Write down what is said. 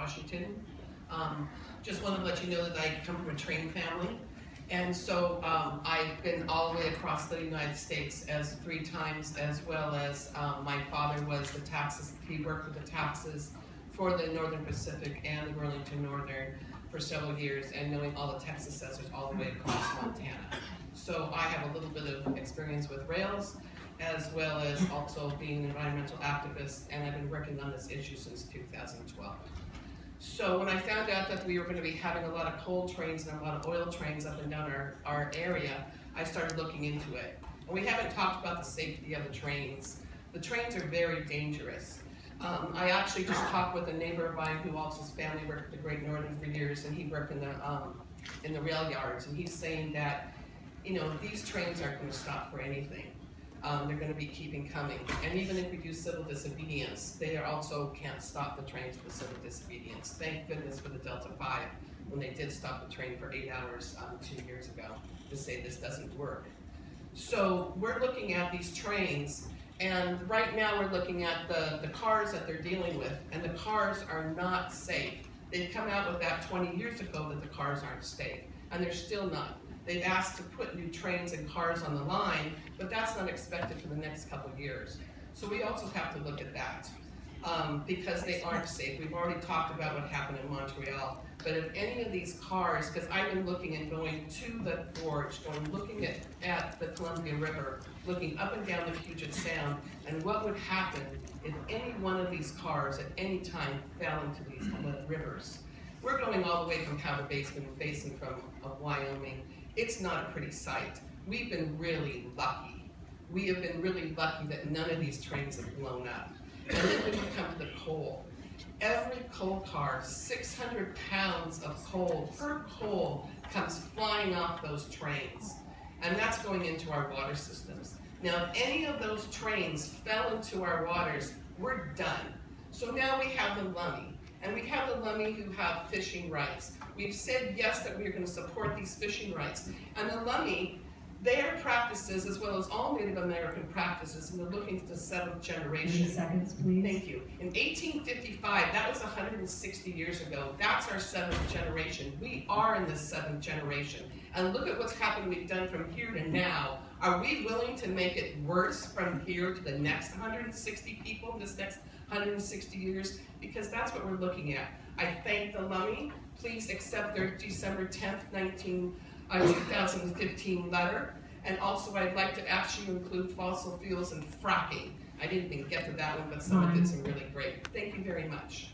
Washington. Just wanted to let you know that I come from a train family. And so I've been all the way across the United States as 3 times, as well as my father was the taxes, he worked with the taxes for the Northern Pacific and the Burlington Northern for several years, and knowing all the tax assessors all the way across Montana. So I have a little bit of experience with rails, as well as also being an environmental activist, and I've been working on this issue since 2012. So when I found out that we were going to be having a lot of coal trains and a lot of oil trains up and down our area, I started looking into it. And we haven't talked about the safety of the trains. The trains are very dangerous. I actually just talked with a neighbor of mine who also his family worked at the Great Northern for years, and he worked in the rail yards, and he's saying that, you know, these trains aren't going to stop for anything. They're going to be keeping coming. And even if we do civil disobedience, they also can't stop the trains for civil disobedience. Thank goodness for the Delta 5 when they did stop the train for 8 hours 2 years ago to say this doesn't work. So we're looking at these trains, and right now we're looking at the cars that they're dealing with, and the cars are not safe. They've come out with that 20 years ago that the cars aren't safe, and they're still not. They've asked to put new trains and cars on the line, but that's not expected for the next couple of years. So we also have to look at that because they aren't safe. We've already talked about what happened in Montreal, but if any of these cars, because I've been looking and going to the gorge, looking at the Columbia River, looking up and down the Puget Sound, and what would happen if any one of these cars at any time fell into these rivers. We're going all the way from Powder Basin from Wyoming. It's not a pretty sight. We've been really lucky. We have been really lucky that none of these trains have blown up. And then when you come to the coal, every coal car, 600 pounds of coal per coal comes flying off those trains. And that's going into our water systems. Now, if any of those trains fell into our waters, we're done. So now we have the Lummi. And we have the Lummi who have fishing rights. We've said yes that we are going to support these fishing rights. And the Lummi, their practices, as well as all Native American practices, and they're looking to the 7th generation. 30 seconds, please. Thank you. In 1855, that was 160 years ago. That's our 7th generation. We are in the 7th generation. And look at what's happened we've done from here to now. Are we willing to make it worse from here to the next 160 people, this next 160 years? Because that's what we're looking at. I thank the Lummi. Please accept their December 10th, 2015 letter. And also I'd like to ask you to include fossil fuels and fracking. I didn't even get to that one, but someone did some really great. Thank you very much.